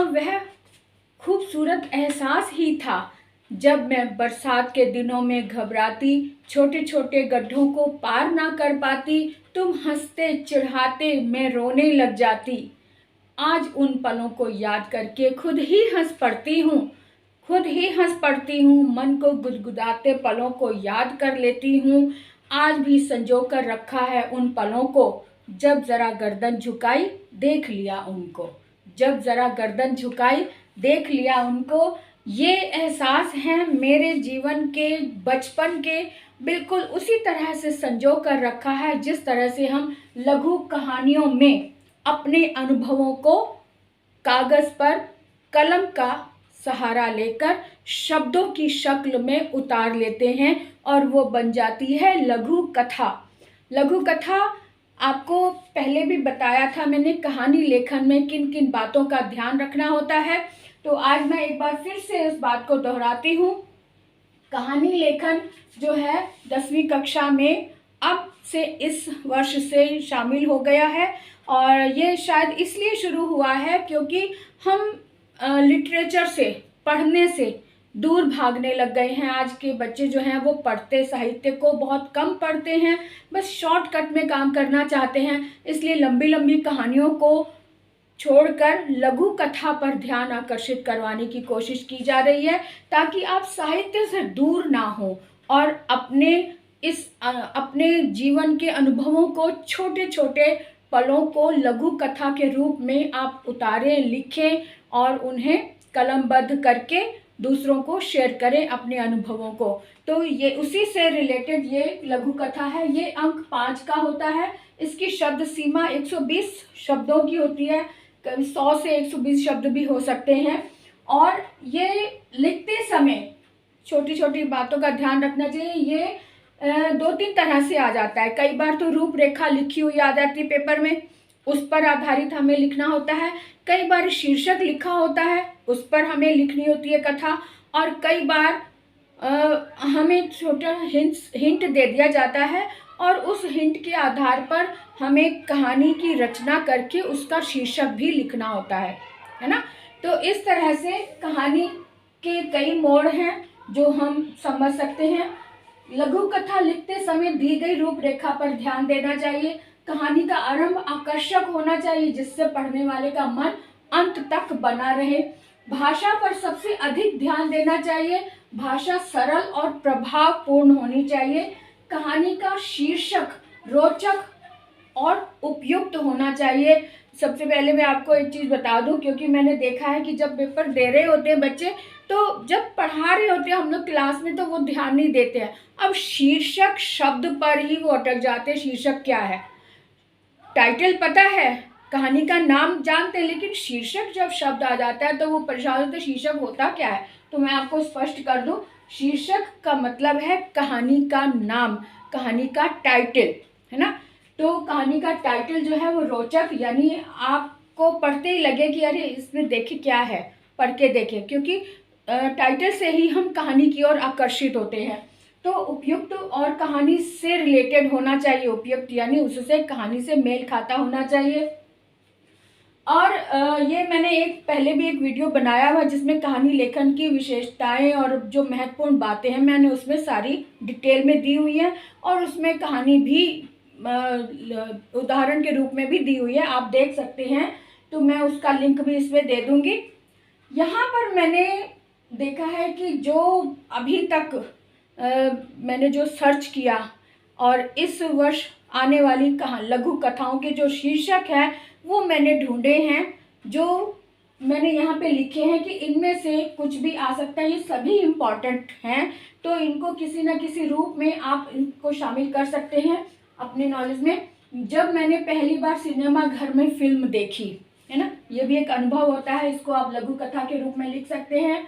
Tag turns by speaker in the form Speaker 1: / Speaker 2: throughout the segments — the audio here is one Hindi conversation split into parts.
Speaker 1: वह खूबसूरत एहसास ही था जब मैं बरसात के दिनों में घबराती, छोटे छोटे गड्ढों को पार ना कर पाती, तुम हंसते चिढ़ाते मैं रोने लग जाती। आज उन पलों को याद करके खुद ही हंस पड़ती हूँ, मन को गुदगुदाते पलों को याद कर लेती हूँ। आज भी संजो कर रखा है उन पलों को, जब जरा गर्दन झुकाई देख लिया उनको, जब जरा गर्दन झुकाई देख लिया उनको। ये एहसास हैं मेरे जीवन के, बचपन के, बिल्कुल उसी तरह से संजो कर रखा है जिस तरह से हम लघु कहानियों में अपने अनुभवों को कागज पर कलम का सहारा लेकर शब्दों की शक्ल में उतार लेते हैं और वो बन जाती है लघु कथा। लघु कथा आपको पहले भी बताया था मैंने, कहानी लेखन में किन किन बातों का ध्यान रखना होता है, तो आज मैं एक बार फिर से इस बात को दोहराती हूँ। कहानी लेखन जो है 10वीं कक्षा में अब से इस वर्ष से शामिल हो गया है, और ये शायद इसलिए शुरू हुआ है क्योंकि हम लिटरेचर से, पढ़ने से दूर भागने लग गए हैं। आज के बच्चे जो हैं वो पढ़ते साहित्य को बहुत कम पढ़ते हैं, बस शॉर्टकट में काम करना चाहते हैं, इसलिए लंबी लंबी कहानियों को छोड़कर लघु कथा पर ध्यान आकर्षित करवाने की कोशिश की जा रही है, ताकि आप साहित्य से दूर ना हो और अपने जीवन के अनुभवों को, छोटे छोटे पलों को लघु कथा के रूप में आप उतारें, लिखें और उन्हें कलमबद्ध करके दूसरों को शेयर करें अपने अनुभवों को। तो ये उसी से रिलेटेड ये लघु कथा है। ये अंक 5 का होता है। इसकी शब्द सीमा 120 शब्दों की होती है, कभी 100 से 120 शब्द भी हो सकते हैं। और ये लिखते समय छोटी छोटी बातों का ध्यान रखना चाहिए। ये 2-3 तरह से आ जाता है। कई बार तो रूपरेखा लिखी हुई आ जाती है पेपर में, उस पर आधारित हमें लिखना होता है। कई बार शीर्षक लिखा होता है, उस पर हमें लिखनी होती है कथा। और कई बार हमें छोटा हिंट दे दिया जाता है और उस हिंट के आधार पर हमें कहानी की रचना करके उसका शीर्षक भी लिखना होता है ना। तो इस तरह से कहानी के कई मोड़ हैं जो हम समझ सकते हैं। लघु कथा लिखते समय दी गई रूपरेखा पर ध्यान देना चाहिए। कहानी का आरंभ आकर्षक होना चाहिए जिससे पढ़ने वाले का मन अंत तक बना रहे। भाषा पर सबसे अधिक ध्यान देना चाहिए। भाषा सरल और प्रभावपूर्ण होनी चाहिए। कहानी का शीर्षक रोचक और उपयुक्त होना चाहिए। सबसे पहले मैं आपको एक चीज़ बता दूं, क्योंकि मैंने देखा है कि जब पेपर दे रहे होते हैं बच्चे, तो जब पढ़ा रहे होते हैं हम लोग क्लास में तो वो ध्यान नहीं देते हैं। अब शीर्षक शब्द पर ही वो अटक जाते हैं। शीर्षक क्या है? टाइटल पता है, कहानी का नाम जानते हैं, लेकिन शीर्षक जब शब्द आ जाता है तो वो परेशान होते हैं, शीर्षक होता क्या है। तो मैं आपको स्पष्ट कर दूं, शीर्षक का मतलब है कहानी का नाम, कहानी का टाइटल, है ना। तो कहानी का टाइटल जो है वो रोचक, यानी आपको पढ़ते ही लगे कि अरे इसमें देखे क्या है, पढ़ के देखें, क्योंकि टाइटल से ही हम कहानी की ओर आकर्षित होते हैं। तो उपयुक्त और कहानी से रिलेटेड होना चाहिए। उपयुक्त यानी उससे, कहानी से मेल खाता होना चाहिए। और ये मैंने पहले भी एक वीडियो बनाया हुआ जिसमें कहानी लेखन की विशेषताएं और जो महत्वपूर्ण बातें हैं मैंने उसमें सारी डिटेल में दी हुई है, और उसमें कहानी भी उदाहरण के रूप में भी दी हुई है, आप देख सकते हैं। तो मैं उसका लिंक भी इसमें दे दूंगी। यहाँ पर मैंने देखा है कि जो अभी तक मैंने जो सर्च किया और इस वर्ष आने वाली लघु कथाओं के जो शीर्षक है वो मैंने ढूंढे हैं, जो मैंने यहाँ पे लिखे हैं कि इनमें से कुछ भी आ सकता है। ये सभी इम्पॉर्टेंट हैं, तो इनको किसी न किसी रूप में आप इनको शामिल कर सकते हैं अपने नॉलेज में। जब मैंने पहली बार सिनेमा घर में फिल्म देखी, है ना, ये भी एक अनुभव होता है, इसको आप लघु कथा के रूप में लिख सकते हैं।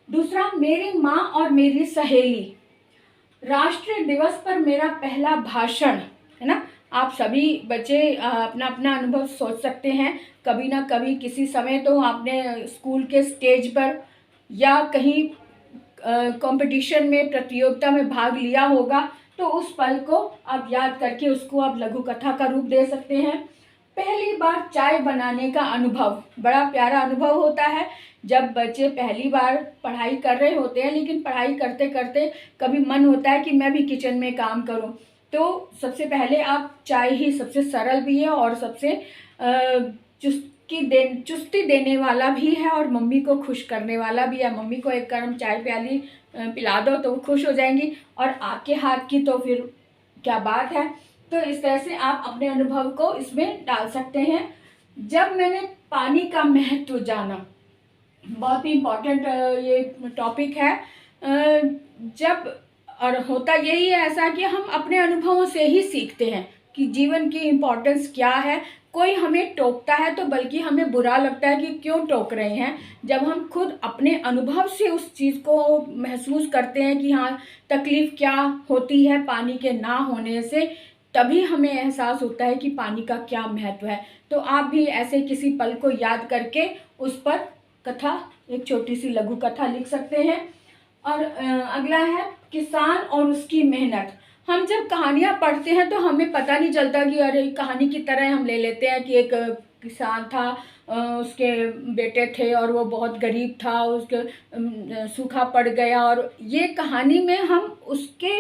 Speaker 1: दूसरा, मेरी माँ और मेरी सहेली, राष्ट्रीय दिवस पर मेरा पहला भाषण, है ना। आप सभी बच्चे अपना अपना अनुभव सोच सकते हैं। कभी ना कभी किसी समय तो आपने स्कूल के स्टेज पर या कहीं कंपटीशन में, प्रतियोगिता में भाग लिया होगा, तो उस पल को आप याद करके उसको आप लघु कथा का रूप दे सकते हैं। पहली बार चाय बनाने का अनुभव बड़ा प्यारा अनुभव होता है। जब बच्चे पहली बार पढ़ाई कर रहे होते हैं, लेकिन पढ़ाई करते करते कभी मन होता है कि मैं भी किचन में काम करूं, तो सबसे पहले आप चाय ही सबसे सरल भी है और सबसे चुस्ती देने वाला भी है और मम्मी को खुश करने वाला भी है। मम्मी को एक गर्म चाय प्याली पिला दो तो वो खुश हो जाएंगी, और आपके हाथ की तो फिर क्या बात है। तो इस तरह से आप अपने अनुभव को इसमें डाल सकते हैं। जब मैंने पानी का महत्व जाना, बहुत ही इम्पोर्टेंट ये टॉपिक है। जब और होता यही है ऐसा कि हम अपने अनुभवों से ही सीखते हैं कि जीवन की इम्पोर्टेंस क्या है। कोई हमें टोकता है तो बल्कि हमें बुरा लगता है कि क्यों टोक रहे हैं। जब हम खुद अपने अनुभव से उस चीज़ को महसूस करते हैं कि हाँ, तकलीफ़ क्या होती है पानी के ना होने से, तभी हमें एहसास होता है कि पानी का क्या महत्व है। तो आप भी ऐसे किसी पल को याद करके उस पर कथा, एक छोटी सी लघु कथा लिख सकते हैं। और अगला है किसान और उसकी मेहनत। हम जब कहानियाँ पढ़ते हैं तो हमें पता नहीं चलता कि अरे कहानी की तरह हम ले लेते हैं कि एक किसान था, उसके बेटे थे और वो बहुत गरीब था, उसके सूखा पड़ गया, और ये कहानी में हम उसके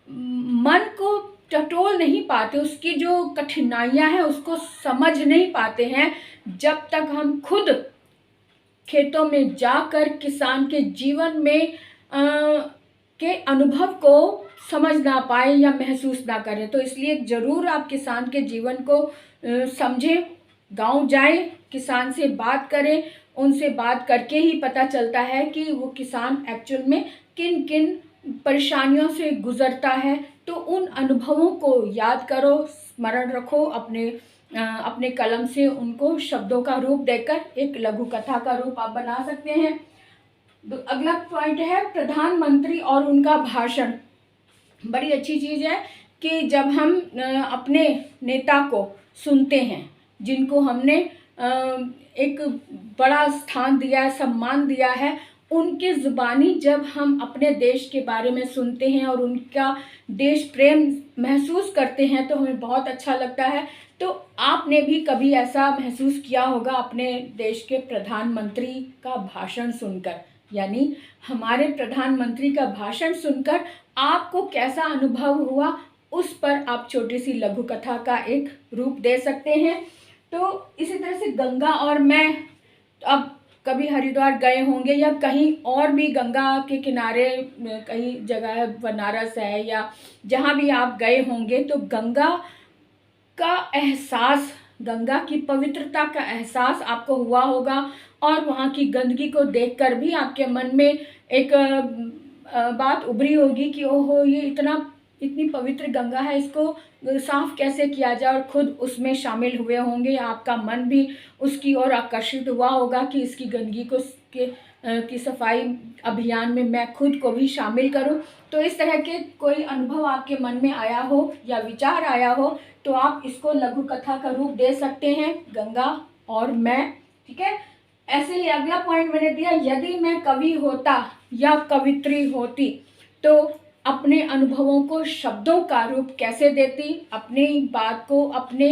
Speaker 1: मन को टटोल नहीं पाते, उसकी जो कठिनाइयाँ हैं उसको समझ नहीं पाते हैं जब तक हम खुद खेतों में जाकर किसान के जीवन में के अनुभव को समझ ना पाए या महसूस ना करें। तो इसलिए ज़रूर आप किसान के जीवन को समझें, गांव जाएं, किसान से बात करें। उनसे बात करके ही पता चलता है कि वो किसान एक्चुअल में किन किन परेशानियों से गुज़रता है। तो उन अनुभवों को याद करो, स्मरण रखो, अपने कलम से उनको शब्दों का रूप देकर एक लघु कथा का रूप आप बना सकते हैं। अगला पॉइंट है प्रधानमंत्री और उनका भाषण। बड़ी अच्छी चीज़ है कि जब हम अपने नेता को सुनते हैं, जिनको हमने एक बड़ा स्थान दिया है, सम्मान दिया है, उनके ज़ुबानी जब हम अपने देश के बारे में सुनते हैं और उनका देश प्रेम महसूस करते हैं तो हमें बहुत अच्छा लगता है। तो आपने भी कभी ऐसा महसूस किया होगा अपने देश के प्रधानमंत्री का भाषण सुनकर, यानी हमारे प्रधानमंत्री का भाषण सुनकर आपको कैसा अनुभव हुआ, उस पर आप छोटी सी लघु कथा का एक रूप दे सकते हैं। तो इसी तरह से गंगा और मैं, अब कभी हरिद्वार गए होंगे या कहीं और भी गंगा के किनारे कई जगह है, बनारस है या जहाँ भी आप गए होंगे, तो गंगा का एहसास, गंगा की पवित्रता का एहसास आपको हुआ होगा। और वहाँ की गंदगी को देखकर भी आपके मन में एक बात उभरी होगी कि ओहो, ये इतनी पवित्र गंगा है, इसको साफ कैसे किया जाए, और खुद उसमें शामिल हुए होंगे। आपका मन भी उसकी ओर आकर्षित हुआ होगा कि इसकी गंदगी को की सफाई अभियान में मैं खुद को भी शामिल करूं। तो इस तरह के कोई अनुभव आपके मन में आया हो या विचार आया हो तो आप इसको लघु कथा का रूप दे सकते हैं, गंगा और मैं। ठीक है। ऐसे ही अगला पॉइंट मैंने दिया, यदि मैं कवि होता या कवित्री होती तो अपने अनुभवों को शब्दों का रूप कैसे देती, अपनी बात को, अपने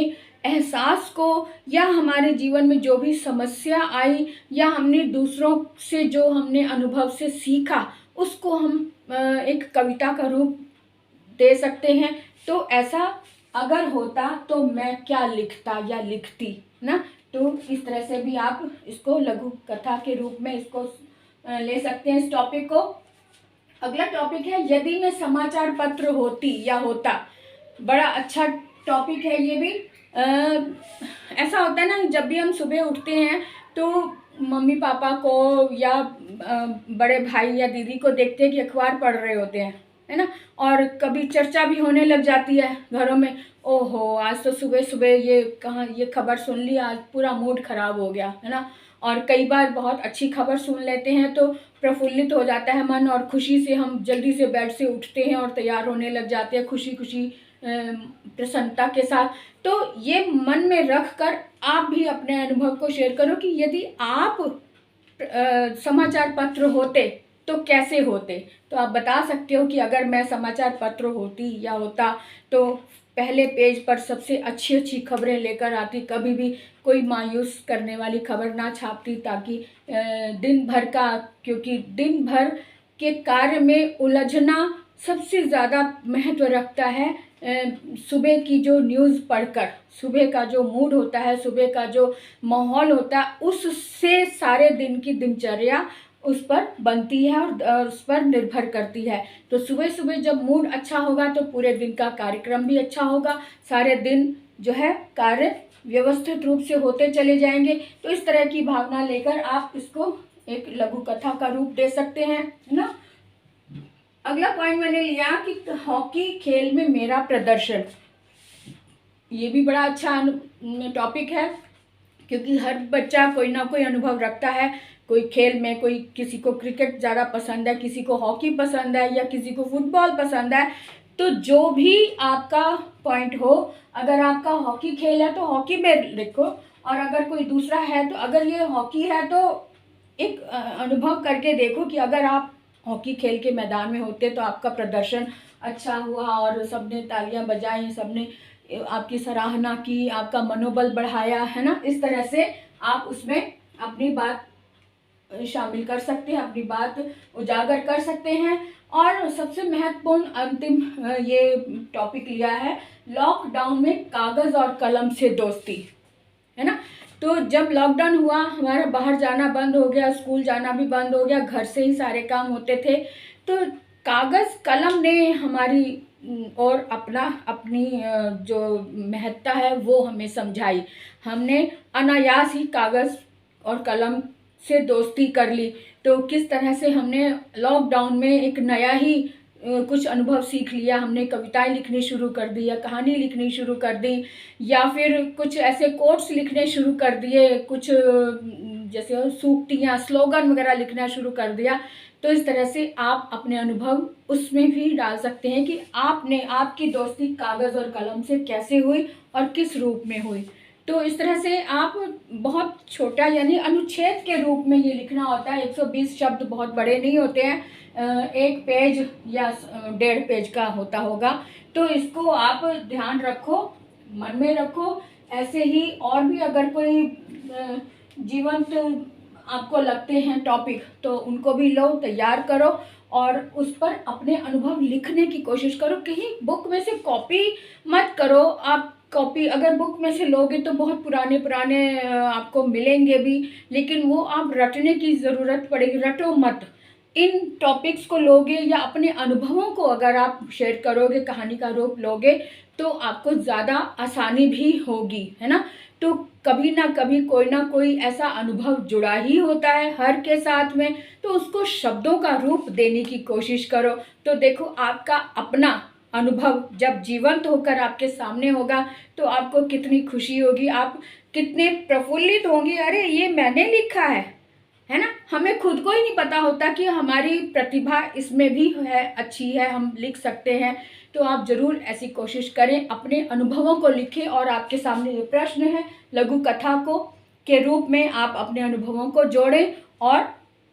Speaker 1: एहसास को, या हमारे जीवन में जो भी समस्या आई या हमने दूसरों से जो हमने अनुभव से सीखा, उसको हम एक कविता का रूप दे सकते हैं। तो ऐसा अगर होता तो मैं क्या लिखता या लिखती ना। तो इस तरह से भी आप इसको लघु कथा के रूप में इसको ले सकते हैं, इस टॉपिक को। अगला टॉपिक है, यदि मैं समाचार पत्र होती या होता। बड़ा अच्छा टॉपिक है ये भी। ऐसा होता है ना, जब भी हम सुबह उठते हैं तो मम्मी पापा को या बड़े भाई या दीदी को देखते हैं कि अखबार पढ़ रहे होते हैं, है ना। और कभी चर्चा भी होने लग जाती है घरों में, ओहो आज तो सुबह सुबह ये कहाँ ये खबर सुन ली, आज पूरा मूड खराब हो गया, है ना। और कई बार बहुत अच्छी खबर सुन लेते हैं तो प्रफुल्लित हो जाता है मन, और खुशी से हम जल्दी से बेड से उठते हैं और तैयार होने लग जाते हैं, खुशी खुशी प्रसन्नता के साथ। तो ये मन में रख कर आप भी अपने अनुभव को शेयर करो कि यदि आप समाचार पत्र होते तो कैसे होते। तो आप बता सकते हो कि अगर मैं समाचार पत्र होती या होता तो पहले पेज पर सबसे अच्छी अच्छी खबरें लेकर आती, कभी भी कोई मायूस करने वाली खबर ना छापती, ताकि दिन भर का, क्योंकि दिन भर के कार्य में उलझना सबसे ज़्यादा महत्व रखता है। सुबह की जो न्यूज़ पढ़कर, सुबह का जो मूड होता है, सुबह का जो माहौल होता है, उससे सारे दिन की दिनचर्या उस पर बनती है और उस पर निर्भर करती है। तो सुबह सुबह जब मूड अच्छा होगा तो पूरे दिन का कार्यक्रम भी अच्छा होगा, सारे दिन जो है कार्य व्यवस्थित रूप से होते चले जाएंगे। तो इस तरह की भावना लेकर आप इसको एक लघु कथा का रूप दे सकते हैं, है ना। अगला पॉइंट मैंने लिया कि हॉकी खेल में मेरा प्रदर्शन। ये भी बड़ा अच्छा टॉपिक है, क्योंकि हर बच्चा कोई ना कोई अनुभव रखता है, कोई खेल में, कोई किसी को क्रिकेट ज़्यादा पसंद है, किसी को हॉकी पसंद है, या किसी को फुटबॉल पसंद है। तो जो भी आपका पॉइंट हो, अगर आपका हॉकी खेल है तो हॉकी में लिखो, और अगर कोई दूसरा है तो अगर ये हॉकी है तो एक अनुभव करके देखो कि अगर आप हॉकी खेल के मैदान में होते तो आपका प्रदर्शन अच्छा हुआ और सबने तालियां बजाई, सबने आपकी सराहना की, आपका मनोबल बढ़ाया, है ना। इस तरह से आप उसमें अपनी बात शामिल कर सकते हैं, अपनी बात उजागर कर सकते हैं। और सबसे महत्वपूर्ण अंतिम ये टॉपिक लिया है, लॉकडाउन में कागज़ और कलम से दोस्ती, है ना। तो जब लॉकडाउन हुआ, हमारा बाहर जाना बंद हो गया, स्कूल जाना भी बंद हो गया, घर से ही सारे काम होते थे, तो कागज़ कलम ने हमारी और अपनी जो महत्ता है वो हमें समझाई। हमने अनायास ही कागज़ और कलम से दोस्ती कर ली। तो किस तरह से हमने लॉकडाउन में एक नया ही कुछ अनुभव सीख लिया। हमने कविताएं लिखनी शुरू कर दी, या कहानी लिखनी शुरू कर दी, या फिर कुछ ऐसे कोट्स लिखने शुरू कर दिए, कुछ जैसे सूक्तियाँ, स्लोगन वगैरह लिखना शुरू कर दिया। तो इस तरह से आप अपने अनुभव उसमें भी डाल सकते हैं कि आपकी दोस्ती कागज़ और कलम से कैसे हुई और किस रूप में हुई। तो इस तरह से आप बहुत छोटा, यानी अनुच्छेद के रूप में ये लिखना होता है। 120 शब्द बहुत बड़े नहीं होते हैं, एक पेज या 1.5 पेज का होता होगा। तो इसको आप ध्यान रखो, मन में रखो। ऐसे ही और भी अगर कोई जीवंत आपको लगते हैं टॉपिक, तो उनको भी लो, तैयार करो और उस पर अपने अनुभव लिखने की कोशिश करो। कहीं बुक में से कॉपी मत करो। आप कॉपी अगर बुक में से लोगे तो बहुत पुराने पुराने आपको मिलेंगे भी, लेकिन वो आप रटने की ज़रूरत पड़ेगी। रटो मत। इन टॉपिक्स को लोगे या अपने अनुभवों को अगर आप शेयर करोगे, कहानी का रूप लोगे, तो आपको ज़्यादा आसानी भी होगी, है ना। तो कभी ना कभी कोई ना कोई ऐसा अनुभव जुड़ा ही होता है हर के साथ में, तो उसको शब्दों का रूप देने की कोशिश करो। तो देखो, आपका अपना अनुभव जब जीवंत होकर आपके सामने होगा तो आपको कितनी खुशी होगी, आप कितने प्रफुल्लित होंगे। अरे ये मैंने लिखा है ना। हमें खुद को ही नहीं पता होता कि हमारी प्रतिभा इसमें भी है, अच्छी है, हम लिख सकते हैं। तो आप ज़रूर ऐसी कोशिश करें, अपने अनुभवों को लिखें। और आपके सामने ये प्रश्न है, लघु कथा को के रूप में आप अपने अनुभवों को जोड़ें और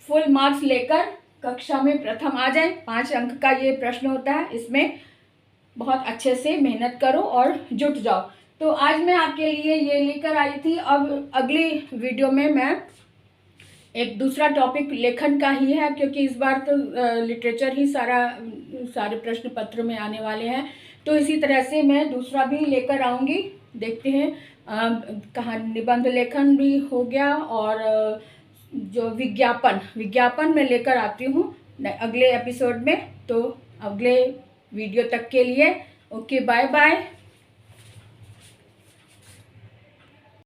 Speaker 1: फुल मार्क्स लेकर कक्षा में प्रथम आ जाएं। 5 अंक का ये प्रश्न होता है, इसमें बहुत अच्छे से मेहनत करो और जुट जाओ। तो आज मैं आपके लिए ये लेकर आई थी। अब अगली वीडियो में मैं एक दूसरा टॉपिक लेखन का ही है, क्योंकि इस बार तो लिटरेचर ही सारे प्रश्न पत्र में आने वाले हैं। तो इसी तरह से मैं दूसरा भी लेकर आऊँगी। देखते हैं, कहानी निबंध लेखन भी हो गया, और जो विज्ञापन मैं लेकर आती हूँ अगले एपिसोड में। तो अगले वीडियो तक के लिए ओके, बाय बाय।